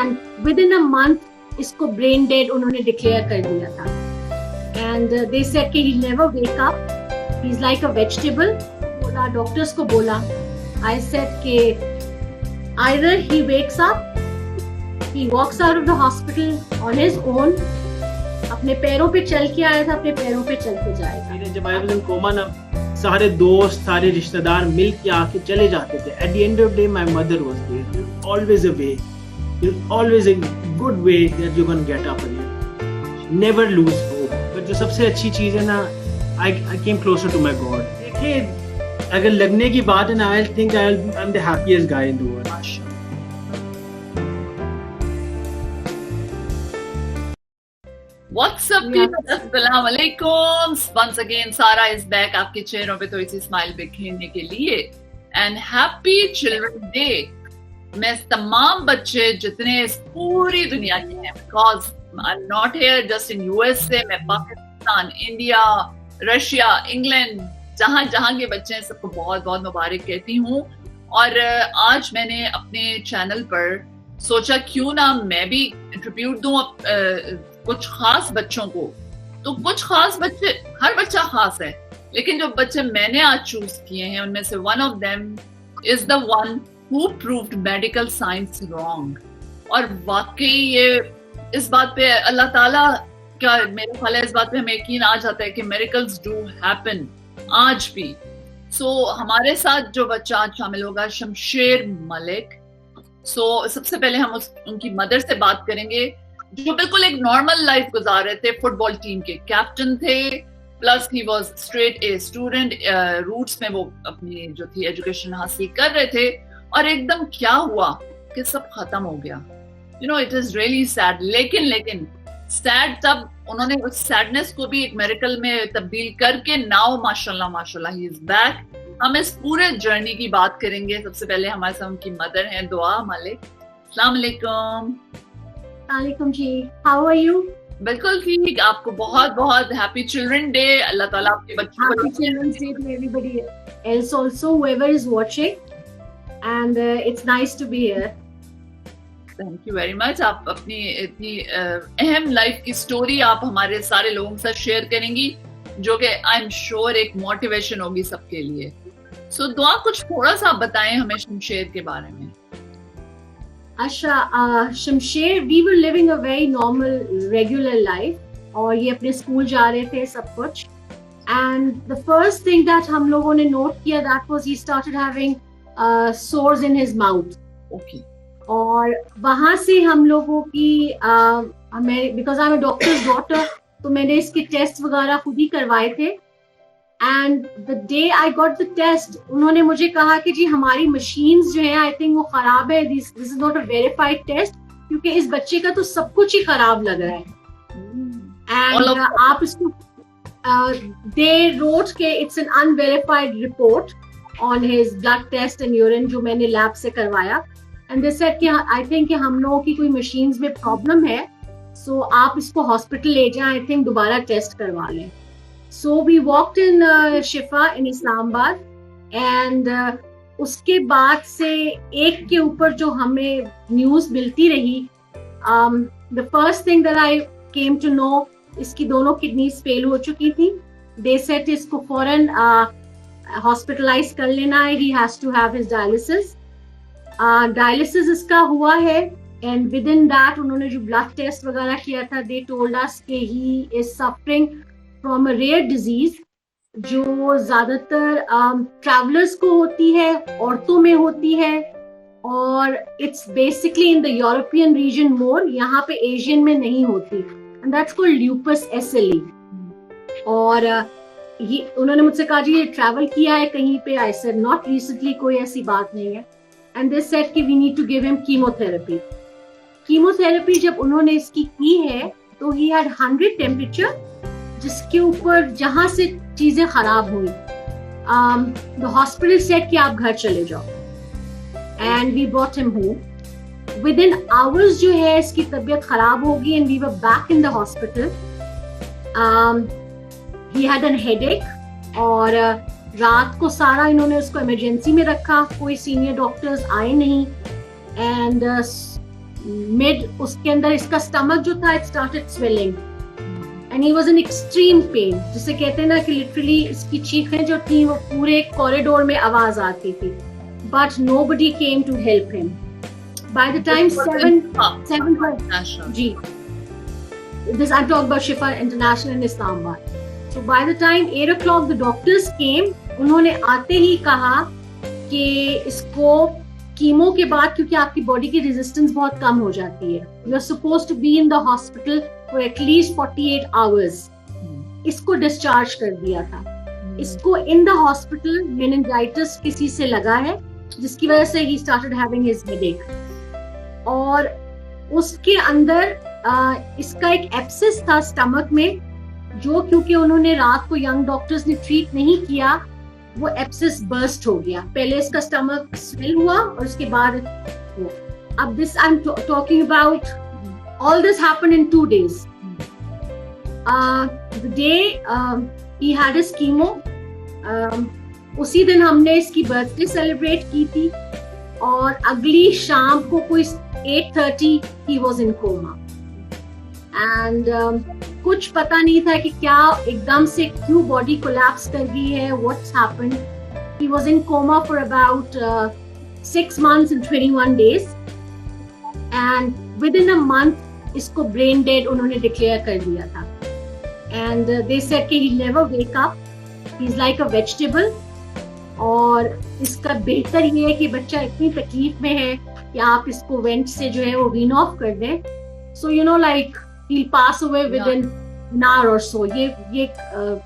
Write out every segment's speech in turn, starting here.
And within a month इसको brain dead उन्होंने declare कर दिया था. एंड दे सेड कि he never wake up, he is like a vegetable. बोला डॉक्टर्स को बोला. आई सेड कि either he wakes up, he walks out of the hospital on his own, अपने पैरों पे चल के आया था, अपने पैरों पे चल के जाएगा. जब आई वाज इन कोमा ना, सारे दोस्त सारे रिश्तेदार मिल के आके चले जाते थे. At the end of day my mother was there. Always a way, always a good way that you can get up again. Never lose hope. But जो सबसे अच्छी चीज है ना, I came closer to my God. देखिए अगर लगने की बात है ना, I think I am the happiest guy in the world. What's up people? Assalamu alaikum. Once again Sara is back आपके चेहरों पे थोड़ी सी स्माइल बिखेरने के लिए. And happy Children's Day. मैं तमाम बच्चे जितने इस पूरी दुनिया के हैं, because I'm not here just in USA, मैं पाकिस्तान, इंडिया, रशिया, इंग्लैंड, जहाँ जहाँ के बच्चे हैं सबको बहुत बहुत मुबारक कहती हूँ. और आज मैंने अपने चैनल पर सोचा क्यों ना मैं भी ट्रिब्यूट दूं कुछ खास बच्चों को. तो कुछ खास बच्चे, हर बच्चा खास है, लेकिन जो बच्चे मैंने आज चूज किए हैं उनमें से one of them is the one who proved medical science wrong. और वाकई ये इस बात पे अल्लाह ताला का मेरे ख्याल है, इस बात पे हमें यकीन आ जाता है कि मिरेकल्स डू हैपन आज भी. सो हमारे साथ जो बच्चा आज शामिल होगा, शमशेर मलिक. सो सबसे पहले हम उनकी मदर से बात करेंगे, जो बिल्कुल एक नॉर्मल लाइफ गुजार रहे थे. फुटबॉल टीम के कैप्टन थे, plus he was straight A student. Roots में वो अपनी जो थी एजुकेशन हासिल कर रहे थे, और एकदम क्या हुआ कि सब खत्म हो गया. You know, it is really sad. लेकिन सैड तब उन्होंने उस सैडनेस को भी एक मिरेकल में तब्दील करके नाउ माशाल्लाह ही इज बैक. हम इस पूरे जर्नी की बात करेंगे. सबसे पहले हमारे साथ उनकी मदर हैं दुआ मलिक. अस्सलाम वालेकुम. वालेकुम जी, हाउ आर यू? बिल्कुल ठीक. आपको बहुत बहुत हैप्पी चिल्ड्रन डे. अल्लाह ताला आपके बच्चों को happy children's day to everybody else also whoever is watching, and it's nice to be here. Thank you very much. आप अपनी इतनी अहम लाइफ की स्टोरी आप हमारे सारे लोगों के साथ शेयर करेंगी, जो कि आई एम श्योर एक मोटिवेशन होगी सबके लिए. सो दुआ कुछ थोड़ा सा बताएं हमें शमशेर के बारे में. अच्छा, Shamsher, we were living a very normal regular life, और ये अपने स्कूल जा रहे थे सब कुछ. And the first thing that हम लोगों ने नोट किया that was he started having sores in his mouth. Okay. और वहां से हम लोगों की हमें, because I am a doctor's daughter, तो मैंने इसके टेस्ट वगैरह खुद ही करवाए थे. And the day I got the test, उन्होंने मुझे कहा कि जी हमारी मशीन्स जो है आई थिंक वो खराब है, this is not a verified test, क्योंकि इस बच्चे का तो सब कुछ ही खराब लग रहा है. एंड आप इसको दे रोट के it's an unverified report on his blood test and urine, जो मैंने लैब से करवाया. एंड दे सेड कि आई थिंक कि हम लोगों की कोई मशीन्स में प्रॉब्लम है, सो आप इसको हॉस्पिटल ले जाएं, आई थिंक दोबारा टेस्ट करवा लें. So we walked in Shifa in Islamabad, and उसके बाद से एक के ऊपर जो हमें न्यूज़ मिलती रही. The first thing that I came to know, इसकी दोनों किडनीज फेल हो चुकी थी. They said इसको फौरन हॉस्पिटलाइज कर लेना है. He has to have his dialysis. Dialysis इसका हुआ है, and within that उन्होंने जो ब्लड टेस्ट वगैरह किया था, they told us कि he is suffering from a rare disease, जो ज्यादातर ट्रैवलर्स को होती है, औरतों में होती है, और it's basically in the European region more, यहाँ पे एशियन में नहीं होती. And that's called lupus SLE. और ये उन्होंने मुझसे कहा जी ये ट्रैवल किया है कहीं पे? आई सेड नॉट रिसेंटली, कोई ऐसी बात नहीं है. एंड दे सेड कि we need to give him chemotherapy. Chemotherapy जब उन्होंने इसकी की है तो ही हैड 100 टेम्परेचर, जिसके ऊपर जहां से चीजें खराब हुई, द हॉस्पिटल सेड कि आप घर चले जाओ. And we brought him home. Within hours जो है इसकी तबीयत खराब होगी, and we were back in the hospital. He had an headache, और रात को सारा इन्होंने उसको इमरजेंसी में रखा. कोई सीनियर डॉक्टर्स आए नहीं. एंड मिड उसके अंदर इसका स्टमक जो था, it started swelling and he was in extreme pain, जिसे कहते हैं ना कि लिटरली इसकी चीखें जो थी वो पूरे कॉरिडोर में आवाज आती थी, but nobody came to help him. By the time 7 जी, this I'm talking about Shifa International in Islamabad. So by the time 8 o'clock the doctors came, उन्होंने आते ही कहा कि इसको कीमो के बाद, क्योंकि आपकी बॉडी की रेजिस्टेंस बहुत कम हो जाती है, you are supposed to be in the hospital for at least 48 hours, इसको डिस्चार्ज कर दिया था. इसको इन द हॉस्पिटल मेनिंजाइटिस किसी से लगा है, जिसकी वजह से ही स्टार्टेड हैविंग हिज हेडेक, और उसके अंदर इसका एक एब्सेस था स्टमक में, जो क्योंकि उन्होंने रात को यंग डॉक्टर्स ने ट्रीट नहीं किया, वो एब्सेस बर्स्ट हो गया. पहले इसका स्टमक स्वेल हुआ और उसके बाद अब this I am talking about all this happened in 2 days. The day he had his chemo, उसी दिन हमने इसकी बर्थडे सेलिब्रेट की थी, और अगली शाम को कोई 8:30 he was in coma. And कुछ पता नहीं था कि क्या एकदम से क्यों बॉडी कोलैप्स कर गई है, what's happened. He was in coma for about 6 months and 21 days, and within a month इसको ब्रेन डेड उन्होंने डिक्लेयर कर दिया था. एंड दे सेड कि he never wake up, he is like a vegetable. और इसका बेहतर ये है कि बच्चा इतनी तकलीफ में है कि आप इसको वेंट से जो है वो वीन ऑफ कर दें. So you know like he'll pass away within an hour or so. ये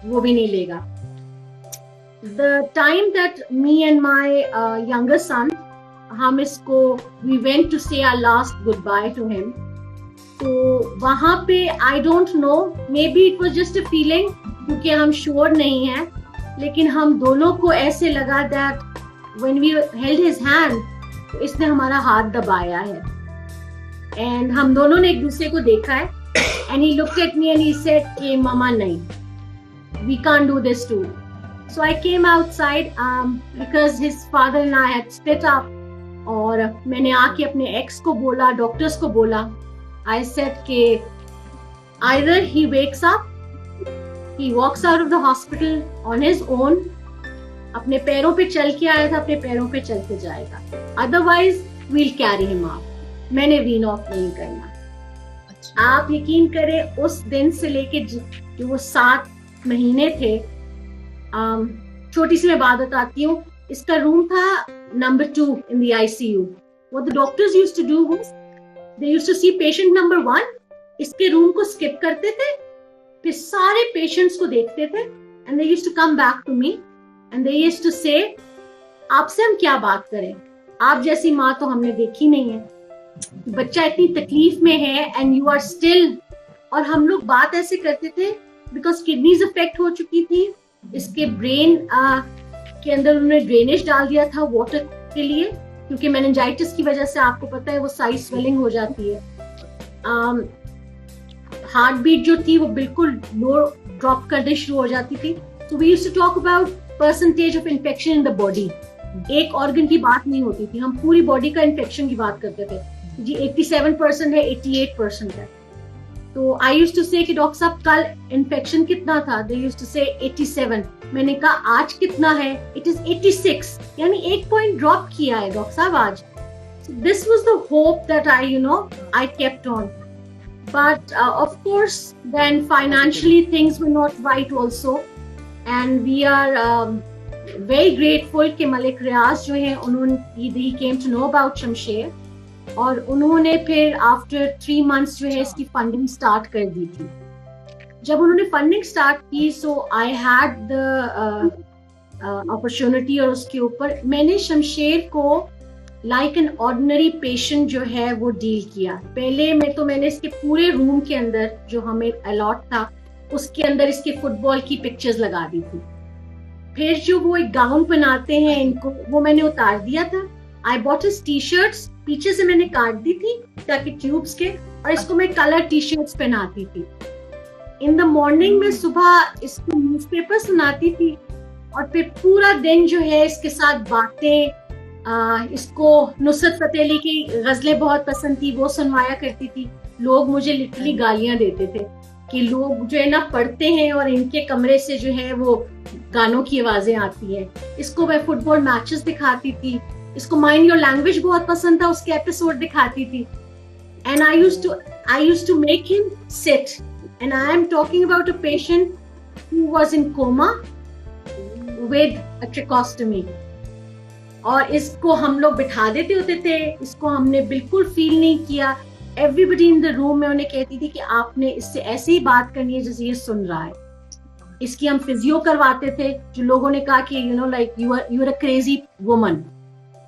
वो भी नहीं लेगा. The time that me and my younger son, हम इसको we went to say our last goodbye to him. तो वहाँ पे I don't know, maybe it was just a feeling, क्योंकि हम sure नहीं हैं, लेकिन हम दोनों को ऐसे लगा that when we held his hand, तो इसने हमारा हाथ दबाया है, and हम दोनों ने एक दूसरे को देखा है. And he looked at me and he said, "Hey, Mama, nahi, we can't do this too." So I came outside because his father and I had split up. और मैंने आके अपने ex को बोला, doctors को बोला. I said कि either he wakes up, he walks out of the hospital on his own, अपने पैरों पे चल के आया था, अपने पैरों पे चल के जाएगा. Otherwise, we'll carry him out. मैंने wean off नहीं करना. आप यकीन करें, उस दिन से लेके जो वो 7 महीने थे, छोटी सी मैं बात बताती हूँ. इसका रूम था number 2 in the ICU. What the doctors used to do was they used to see patient number 1, इसके रूम को skip करते थे, फिर सारे patients को देखते थे, and they used to come back to me and they used to say, आपसे हम क्या बात करें, आप जैसी माँ तो हमने देखी नहीं है, बच्चा इतनी तकलीफ में है एंड यू आर स्टिल. और हम लोग बात ऐसे करते थे बिकॉज किडनीज अफेक्ट हो चुकी थी, इसके ब्रेन के अंदर उन्होंने ड्रेनेज डाल दिया था वाटर के लिए, क्योंकि मेनिंजाइटिस की वजह से आपको पता है वो साइज स्वेलिंग हो जाती है. हार्ट बीट जो थी वो बिल्कुल लो ड्रॉप करने शुरू हो जाती थी. तो we used to talk about percentage of infection in the body. एक ऑर्गन की बात नहीं होती थी, हम पूरी बॉडी का इन्फेक्शन की बात करते थे. जी 87% है, 88% है. तो आई यूज्ड टू से कि डॉक्टर साहब कल इन्फेक्शन कितना था, दे यूज्ड टू से 87. मैंने कहा आज कितना है, इट इज 86, यानी 1 पॉइंट ड्रॉप किया है डॉक्टर साहब आज. This was the hope that I kept on. But of course then financially things were not right also, and we are very grateful कि मलिक रियाज जो है उन्होंने ही came to know about Shamsher, और उन्होंने फिर आफ्टर 3 months जो है इसकी फंडिंग स्टार्ट कर दी थी. जब उन्होंने फंडिंग स्टार्ट की, सो आई हैड द अपॉर्चुनिटी, और उसके ऊपर मैंने शमशेर को लाइक एन ऑर्डिनरी पेशेंट जो है वो डील किया. पहले मैंने इसके पूरे रूम के अंदर जो हमें अलॉट था उसके अंदर इसके फुटबॉल की पिक्चर्स लगा दी थी. फिर जो वो एक गाउन बनाते हैं इनको, वो मैंने उतार दिया था. आई बॉट हिज टी-शर्ट्स, पीछे से मैंने काट दी थी ताकि ट्यूब्स के, और इसको मैं कलर टी-शर्ट्स पहनाती थी. इन द मॉर्निंग में सुबह इसको न्यूज़पेपर सुनाती थी, और फिर पूरा दिन जो है इसके साथ बातें, इसको नुसरत फतेह अली की गजलें बहुत पसंद थी, वो सुनवाया करती थी। लोग मुझे लिटरली गालियां देते थे कि लोग जो है ना पढ़ते हैं और इनके कमरे से जो है वो गानों की आवाजें आती है। इसको मैं फुटबॉल मैचेस दिखाती थी, इसको माइंड योर लैंग्वेज बहुत पसंद था, उसके एपिसोड दिखाती थी। And I used to make him sit, and I am talking about a patient who was in coma with a tracheostomy. और इसको हम लोग बिठा देते होते थे, इसको हमने बिल्कुल फील नहीं किया। एवरीबडी इन द रूम में उन्हें कहती थी कि आपने इससे ऐसे ही बात करनी है जैसे ये सुन रहा है। इसकी हम फिजियो करवाते थे, जो लोगों ने कहा कि like you are a crazy woman.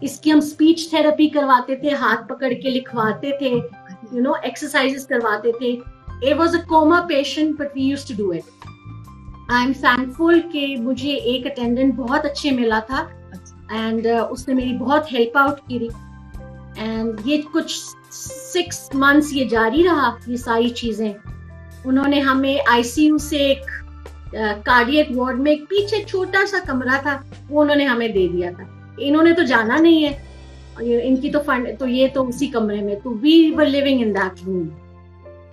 इसकी हम स्पीच थेरेपी करवाते थे, हाथ पकड़ के लिखवाते थे, एक्सरसाइजेस करवाते थे। It was a coma patient but we used to do it. I am thankful कि मुझे एक अटेंडेंट बहुत अच्छे मिला था एंड उसने मेरी बहुत हेल्प आउट की। एंड ये कुछ 6 months ये जारी रहा, ये सारी चीजें। उन्होंने हमें आईसीयू से एक कार्डियक वार्ड में एक पीछे छोटा सा कमरा था, वो उन्होंने हमें दे दिया था। इन्होंने तो जाना नहीं है, इनकी तो फंड, तो ये तो उसी कमरे में, तो we were living in that room.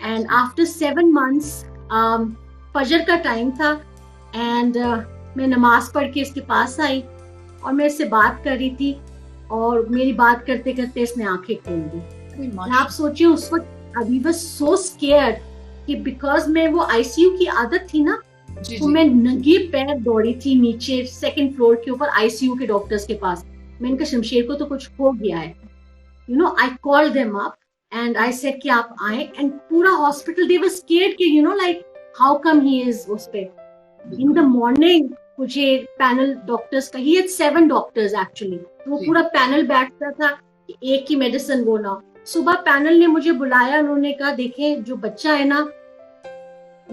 And after 7 months फजर का टाइम था एंड मैं नमाज पढ़ के इसके पास आई और मैं इससे बात कर रही थी और मेरी बात करते करते इसने आंखें खोल दी। आप सोचिए उस वक्त आई वाज सो स्केयर्ड कि बिकॉज मैं वो आईसीयू की आदत थी ना, तो मैं नंगे पैर दौड़ी थी नीचे 2nd फ्लोर के ऊपर आईसीयू के डॉक्टर्स के पास। मैंने कहा शमशेर को तो कुछ हो गया है। I called them up and I said कि आप आए, एंड पूरा हॉस्पिटल दे वर स्केयर्ड कि like how come he is उस पे। इन द मॉर्निंग मुझे पैनल डॉक्टर्स का, ही हैड 7 डॉक्टर्स एक्चुअली, तो वो पूरा पैनल बैठता था कि एक ही मेडिसिन वो ना। सुबह पैनल ने मुझे बुलाया, उन्होंने कहा देखें जो बच्चा है ना,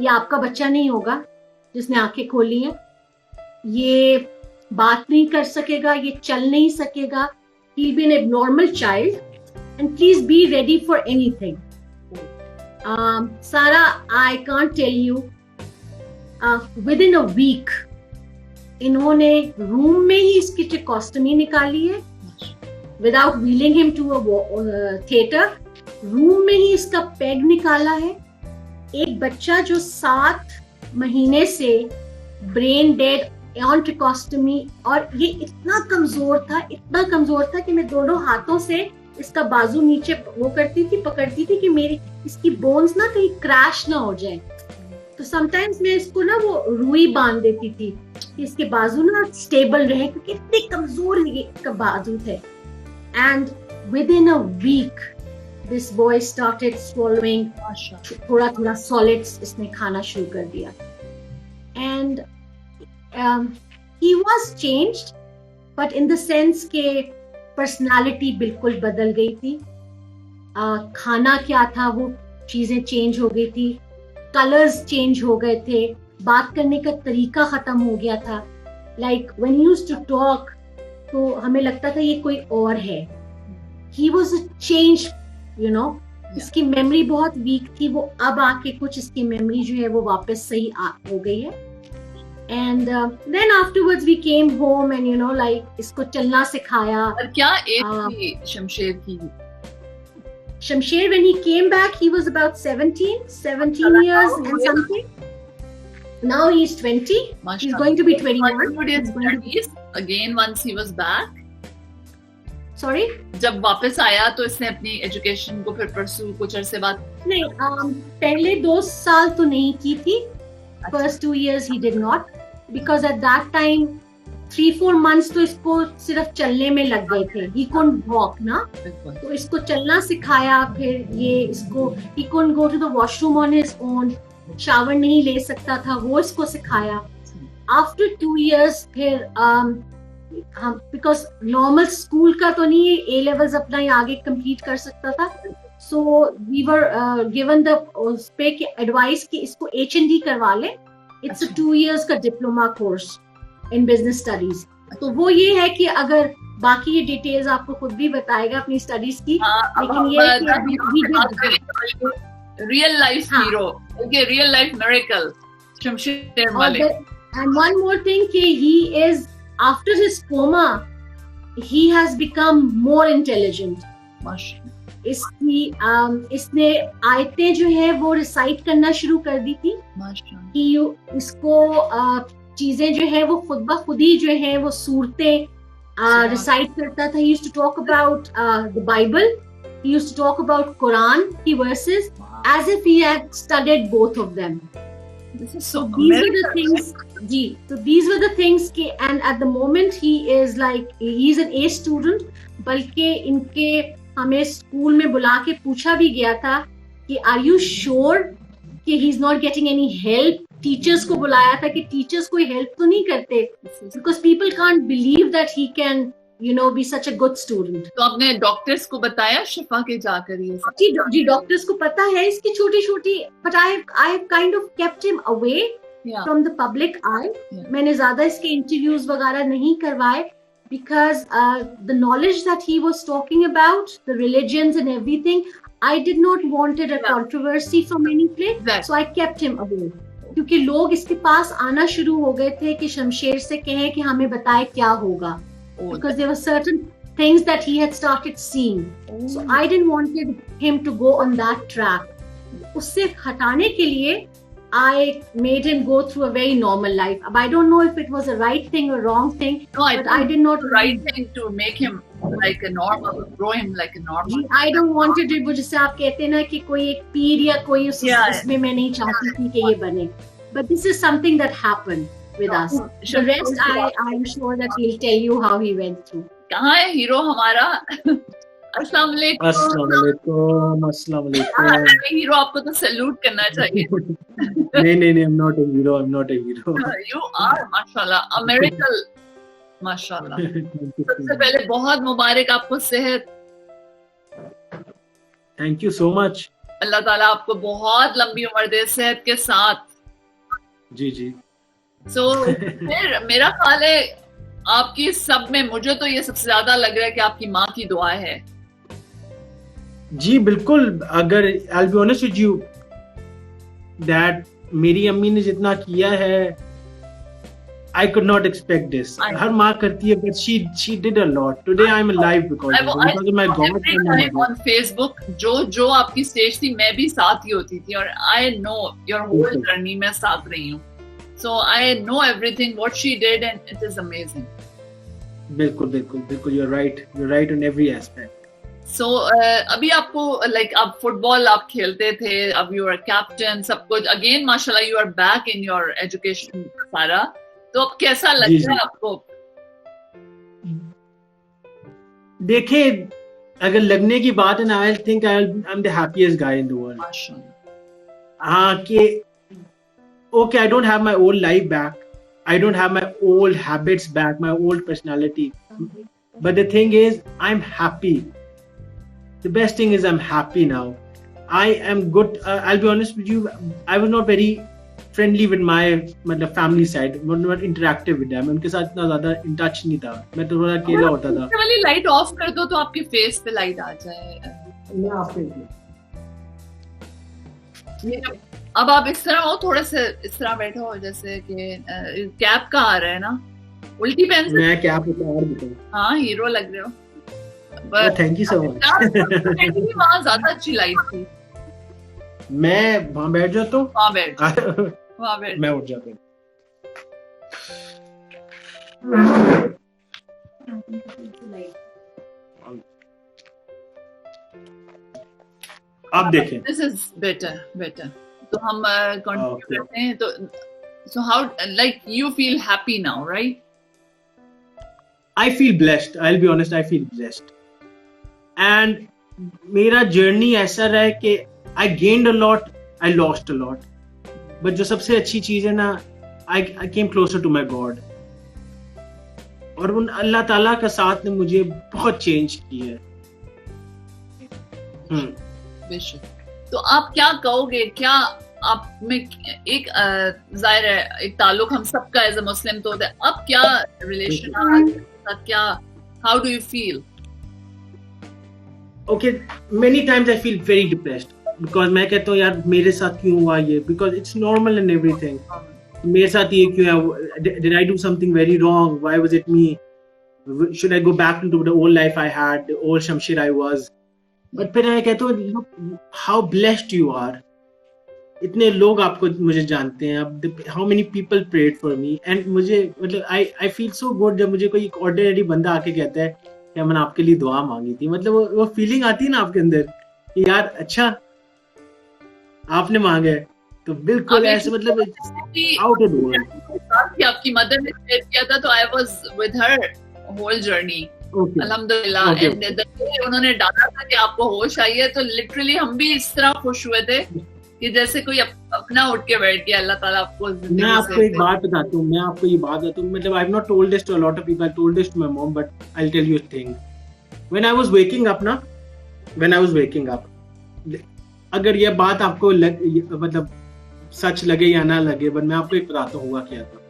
ये आपका बच्चा नहीं होगा जिसने आंखें खोली हैं, ये बात नहीं कर सकेगा, ये चल नहीं सकेगा, he will be an abnormal child and please be ready for anything. Sara, I can't tell you, within a week इन्होंने रूम में ही इसकी ट्रैकोस्टमी निकाली है without wheeling him to a theatre. Room में ही इसका पेग निकाला है। एक बच्चा जो 7 महीने से ब्रेन डेड ऑन ट्रैकोस्टमी, और ये इतना कमजोर था कि मैं दोनों हाथों से इसका बाजू नीचे वो करती थी, पकड़ती थी कि मेरी इसकी बोन्स ना कहीं क्रैश ना हो जाए। तो समटाइम्स मैं इसको ना वो रुई बांध देती थी कि इसके बाजू ना स्टेबल रहे, क्योंकि इतने कमजोर इसका बाजू थे। And within a week this boy started swallowing, थोड़ा थोड़ा सॉलिड्स इसने खाना शुरू कर दिया। And he was changed, but in the sense के पर्सनालिटी बिल्कुल बदल गई थी। खाना क्या था वो चीजें चेंज हो गई थी, कलर्स चेंज हो गए थे, बात करने का तरीका खत्म हो गया था। Like when he used to talk तो हमें लगता था ये कोई और है। ही वाज अ चेंज, इसकी मेमोरी बहुत वीक थी, वो अब आके कुछ इसकी मेमोरी जो है वो वापस सही हो गई है। And then afterwards we came home and like इसको चलना सिखाया। और क्या एज थी शमशेर की? Shamsher, when he came back, he was about 17 years and something. Now he's 20. He's going to be 21. Again, once he was back. Sorry? जब वापस आया तो इसने अपनी एजुकेशन को फिर परस्यू कुछ अरसे बाद? नहीं, पहले 2 साल तो नहीं की थी. First 2 years he did not, because at that time 3-4 months तो इसको सिर्फ चलने में लग गए थे. He couldn't walk ना, तो इसको चलना सिखाया. फिर ये इसको he couldn't go to the washroom on his own, shower नहीं ले सकता था, वो इसको सिखाया. After 2 years फिर हम because normal school का तो नहीं, A levels अपना ये आगे complete कर सकता था. So we were given the उस पे की advice कि इसको H&D करवा ले. It's a 2 years का diploma course in business studies. तो वो ये है कि अगर बाकी ये डिटेल्स आपको खुद भी बताएगा अपनी स्टडीज की, लेकिन ये real life hero, okay, real life miracle Shamsher मालिक. And one more thing कि he is after his coma, he has become more intelligent. माशाल्लाह इसने आयतें जो है वो रिसाइट करना शुरू कर दी थी माशाल्लाह कि इसको चीजें जो है वो खुद ब खुद ही जो है वो सूरतें रिसाइट करता था. He used to talk about the Bible. He used to talk about Quran, the verses, as if he had studied both of them. This is so These were the things. So these were the things. And at the moment he is like he's an A student. बल्कि इनके हमें school में बुला के पूछा भी गया था कि Are you sure कि he's not getting any help? Teachers को बुलाया था कि टीचर्स कोई हेल्प तो नहीं करते because people can't believe that he can be such a good student. तो आपने डॉक्टर्स को बताया शिफा के जाकर ये सब? जी डॉक्टर्स को पता है इसकी छोटी-छोटी, but I kind of kept him away from the public eye. मैंने ज्यादा इसके इंटरव्यूज वगैरह नहीं करवाए because the knowledge that he was talking about, the religions and everything, I did not wanted a controversy from any place, so I kept him away. क्योंकि लोग इसके पास आना शुरू हो गए थे कि शमशेर से कहें कि हमें बताए क्या होगा, because there were certain things that he had started seeing. So I didn't wanted him to go on that track. उससे हटाने के लिए I made him go through a very normal life. I don't know if it was a right thing or wrong thing. No, but I did not right thing to make him like a normal, grow him like a normal. I don't wanted it. वो जैसे आप कहते हैं ना कि कोई एक पीर या कोई उसमें मैं नहीं चाहती थी कि ये बने. But this is something that happened with us. The rest, I'm sure that he'll tell you how he went through. कहाँ है हीरो हमारा? अस्सलाम वालेकुम. अस्सलाम वालेकुम. हीरो आपको तो सैल्यूट करना चाहिए. नहीं, I'm not a hero. You are, माशाल्लाह, a miracle, माशाल्लाह. सबसे पहले बहुत मुबारक आपको सेहत. Thank you so much. अल्लाह ताला आपको बहुत लंबी उम्र दे सेहत के साथ. जी. So फिर मेरा ख्याल है आपकी सब में मुझे तो ये सबसे ज्यादा लग रहा है कि आपकी माँ की दुआ है. जी बिल्कुल. अगर I'll be honest with you that मेरी अम्मी ने जितना किया है I could not expect this. हर माँ करती है, but she did a lot. Today I'm alive because of my God. Every time on Facebook जो आपकी स्टेज थी मैं भी साथ ही होती थी और I know your whole journey मैं साथ रही हूँ. So I know everything what she did and it is amazing. बिल्कुल. You're right on every aspect. So अभी आपको like आप फुटबॉल आप खेलते थे, अब you are captain, सब कुछ again माशाल्लाह you are back in your education सारा. तो अब कैसा लगता है आपको? देखिए अगर लगने की बात है ना, I think I'm the happiest guy in the world. हाँ कि okay, I don't have my old life back. I don't have my old habits back, my old personality. But the thing is, I'm happy. The best thing is I'm happy now. I am good. I'll be honest with you. I was not very friendly with my family side. Not interactive with them. उनके साथ इतना ज़्यादा in touch नहीं था. मैं तो थोड़ा अकेला होता था. वाली लाइट ऑफ कर दो तो आपके फेस पे लाइट आ जाए. मैं आपके अब आप इस तरह हो, थोड़े से इस तरह बैठे हो जैसे कि कैप का आ रहा है ना, उल्टी पेन से. मैं कैप उतार देता हूँ. हाँ हीरो लग रहे हो. Thank you so much. वहाँ ज्यादा अच्छी लाइट थी. मैं वहाँ बैठ जाता हूँ. वहाँ बैठ. मैं उठ जाता हूँ. आप देखें. This is better. तो हम कंटिन्यू करते हैं. तो so how like you feel happy now, right? I feel blessed. I'll be honest. I feel blessed. And मेरा जर्नी ऐसा रहा है कि I gained a lot, I lost a lot. But जो सबसे अच्छी चीज है ना, I came closer to my God. और उन अल्लाह ताला का साथ ने मुझे बहुत चेंज किया है. बेशक. तो आप क्या कहोगे, क्या आप में एक जाहिर है एक ताल्लुक हम सबका एज अ मुस्लिम तो होता है, अब क्या रिलेशन क्या, how do you feel? Okay, many times I feel very depressed because मैं कहता हूँ यार मेरे साथ क्यों हुआ ये, because it's normal and everything. मेरे साथ ये क्यों है? Did I do something very wrong? Why was it me? should I go back into the old life I had, the old Shamsher I was? But फिर मैं कहता हूँ, look how blessed you are. इतने लोग आपको मुझे जानते हैं. अब how many people prayed for me, and मुझे मतलब I feel so good जब मुझे कोई ordinary बंदा आके कहता है कि मैंने आपके लिए दुआ मांगी थी. मतलब वो फीलिंग आती है ना आपके अंदर कि यार अच्छा आपने मांगा है, तो बिल्कुल ऐसे मतलब आउट ऑफ द वर्ल्ड. आपकी मदर ने शेयर किया था, तो I was with her whole journey अल्हम्दुलिल्लाह. एंड उन्होंने डाला था कि आपको होश आई है, तो लिटरली हम भी इस तरह खुश हुए थे कि जैसे कोई अपना उठ के बैठ गया. अल्लाह ताला आपको. मैं आपको एक बात बताता हूँ, मतलब I have not told this to a lot of people, I told this to my mom, but I will tell you a thing. When I was waking up, अगर ये बात आपको मतलब सच लगे या ना लगे, बट मैं आपको एक बताता हूँ हुआ क्या था.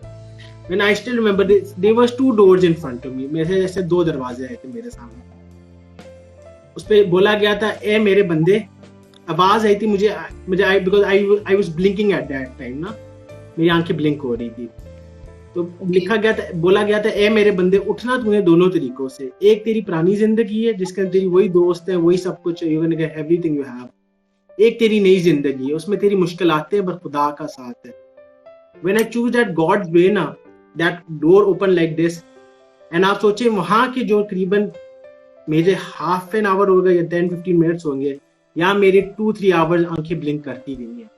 When I still remember, there was 2 doors in front of me. मेरे ऐसे 2 दरवाजे आए थे मेरे सामने. उस पे बोला गया था, ए मेरे बंदे. आवाज आई थी मुझे because I was blinking at that time ना, मेरी आंखें ब्लिंक हो रही थी. तो लिखा गया था, बोला गया था, ए मेरे बंदे उठना तुम्हें दोनों तरीकों से. एक तेरी पुरानी जिंदगी है जिसके अंदर तेरी वही दोस्त है, वही सब कुछ, even everything you have. एक तेरी नई जिंदगी है, उसमें तेरी मुश्किलातें हैं, पर खुदा का साथ है. When I choose that God's way ना, that door open like this, and आप सोचे वहां के जो करीबन मेरे हाफ एन आवर होगा या 10-15 मिनट्स होंगे, या मेरे 2-3 आवर्स आंखें ब्लिंक करती गई हैं.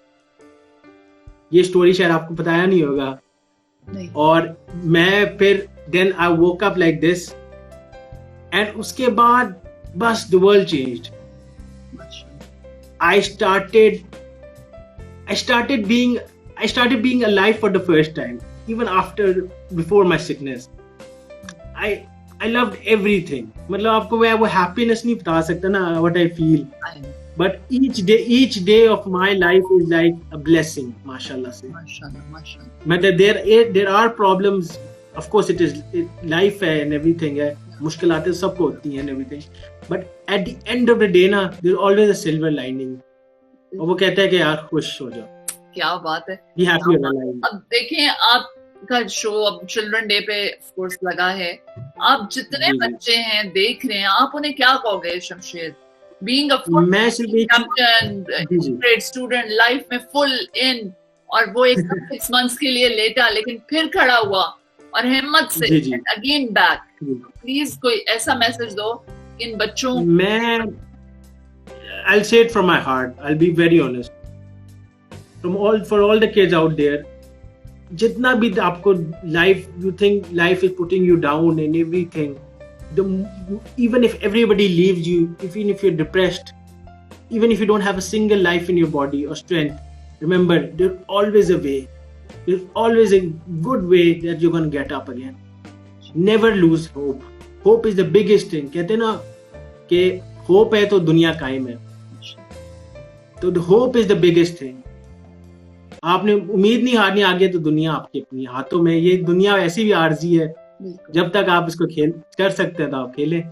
ये स्टोरी शायद आपको बताया नहीं होगा. नहीं. और मैं फिर then I woke up like this, and उसके बाद बस the world changed. I started being alive for the first time, even before my sickness. I loved everything. मतलब आपको मैं वो happiness नहीं बता सकता ना, what I feel. But each day of my life is like a blessing, mashallah से. माशाल्लाह. मतलब there are problems, of course life है and everything है, मुश्किलातें सबको होती हैं and everything. But at the end of the day ना, there's always a silver lining. और वो कहता है कि यार खुश हो जाओ. क्या बात है. Be happy with life. अब देखें, आपका शो अब चिल्ड्रन डे पे ऑफ कोर्स लगा है. आप जितने बच्चे हैं देख रहे हैं, आप उन्हें क्या कहोगे Shamsher? Being a champion, great student, life में फुल इन, और वो एक 6 months के लिए लेटा, लेकिन फिर खड़ा हुआ और हिम्मत से अगेन बैक. प्लीज कोई ऐसा मैसेज दो इन बच्चों. मैं I'll say it from my heart. I'll be very honest. For all the kids out there, जितना भी आपको you think life is putting you down and everything, even if everybody leaves you, even if you're depressed, even if you don't have a single life in your body or strength, remember, there's always a way. There's always a good way that you're going to get up again. Never lose hope. Hope is the biggest thing. कहते हैं ना कि hope है तो दुनिया कायम है. तो the hope is the biggest thing. आपने उम्मीद नहीं हारनी, आगे तो दुनिया आपके अपनी हाथों में. ये दुनिया ऐसी भी आर्जी है, जब तक आप इसको खेल कर सकते हैं तो आप खेलें.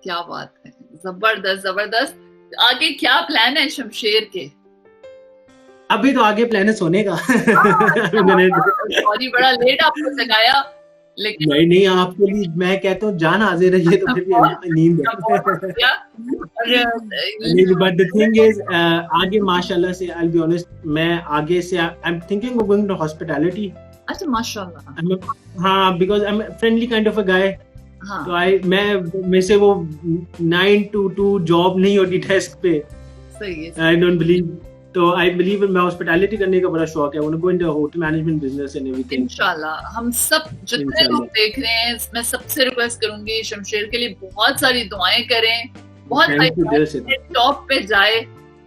क्या बात है. जबरदस्त. आगे क्या प्लान है शमशेर के? अभी तो आगे प्लान है सोने का. सॉरी, बड़ा लेट आपको जगाया. लेकिन नहीं, आपके लिए मैं कहता हूँ जान हाजिर है, ये तो फिर भी नींद है. But the thing is, आगे माशाल्लाह से, I'll be honest, मैं आगे से I'm thinking of going to hospitality. अच्छा, माशाल्लाह. हाँ, because I'm a friendly kind of a guy. हाँ. तो मैं से वो 9 to 2 जॉब नहीं होती डेस्क पे. सही है. I don't believe. तो I believe मैं hospitality करने का बड़ा शौक है. I want to go into hotel management business and everything. इंशाल्लाह. हम सब जितने लोग देख रहे हैं, मैं सबसे रिक्वेस्ट करूंगी शमशेर के लिए बहुत सारी दुआएं करें, बहुत सारी टॉप पे जाए,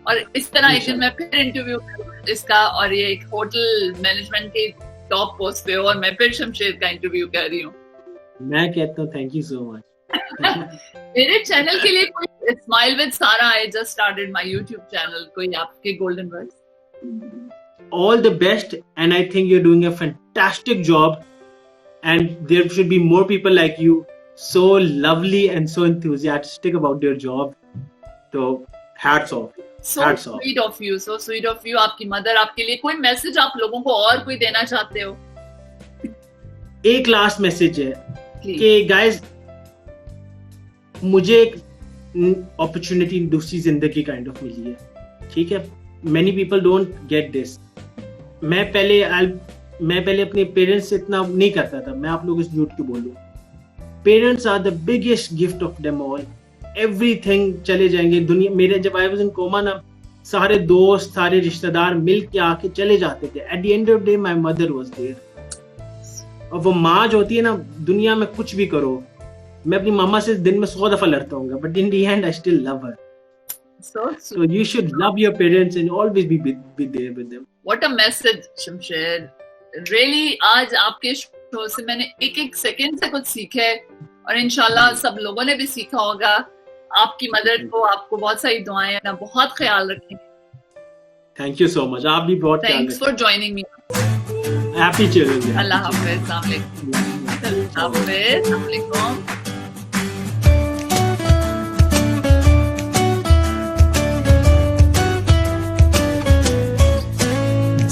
और इस तरह एक दिन मैं फिर इंटरव्यू करूँ इसका, और ये एक होटल मैनेजमेंट के टॉप पोस्ट पे हो, और मैं फिर शमशेर का इंटरव्यू कर रही हूँ. मैं कहता हूँ थैंक यू सो मच. मेरे चैनल के लिए कोई स्माइल विद सारा, I just started my YouTube channel, कोई आपके golden words? All the best, and I think you're doing a fantastic job, and there should be more people like you, so lovely and so enthusiastic about your job. So hats off. So sweet of you, so sweet of you. आपकी mother आपके लिए कोई message आप लोगों को और कोई देना चाहते हो? एक लास्ट मैसेज है कि गाइस मुझे एक अपॉर्चुनिटी दूसरी जिंदगी काइंड ऑफ मिली है, ठीक है। Many people don't get this. मैं पहले अपने पेरेंट्स से इतना नहीं करता था, मैं आप लोगों से झूठ क्यों बोलूं। Parents are the biggest gift of them all. Everything चले जाएंगे दुनिया। मेरे जब आई वाज इन कोमा ना, सारे दोस्त सारे रिश्तेदार मिल के आके चले जाते थे। At the end of day my mother was there. और वो माँ जो होती है ना, दुनिया में कुछ भी करो, मैं अपनी मामा से दिन में 100 दफा लड़ता हूँ, but in the and I still love her. So you should love your parents and always be there with them. What a message, Shamsher. Really, आज आपके शो से मैंने एक सेकंड से कुछ सीखा है, और इंशाल्लाह सब लोगों ने भी सीखा होगा। आपकी मदर को आपको बहुत सारी दुआएं, ना बहुत ख्याल रखें। Thank you so much. आप भी बहुत ख्याल रखें। Thanks for joining me. Happy children's day. अल्लाह हाफिज़। अस्सलाम वालेकुम।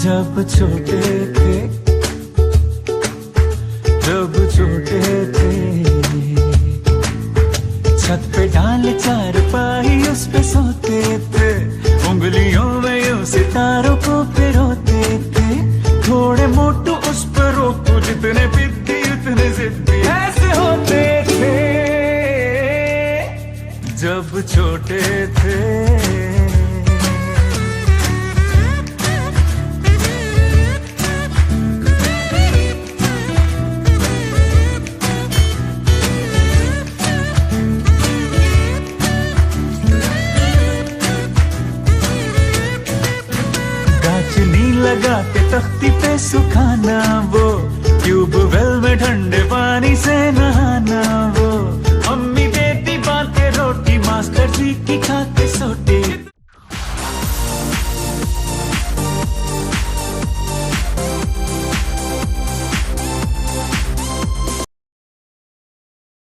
जब छोटे थे, छत पे डाल चारपाई उस पे सोते थे, उंगलियों में यूं सितारों को पिरोते थे। थोड़े मोटू उस पर रोकू, जितने पिद्दी उतने जिद्दी, ऐसे होते थे जब छोटे थे। लगा के तख्ती पे सुखाना, वो ट्यूबवेल में ठंडे पानी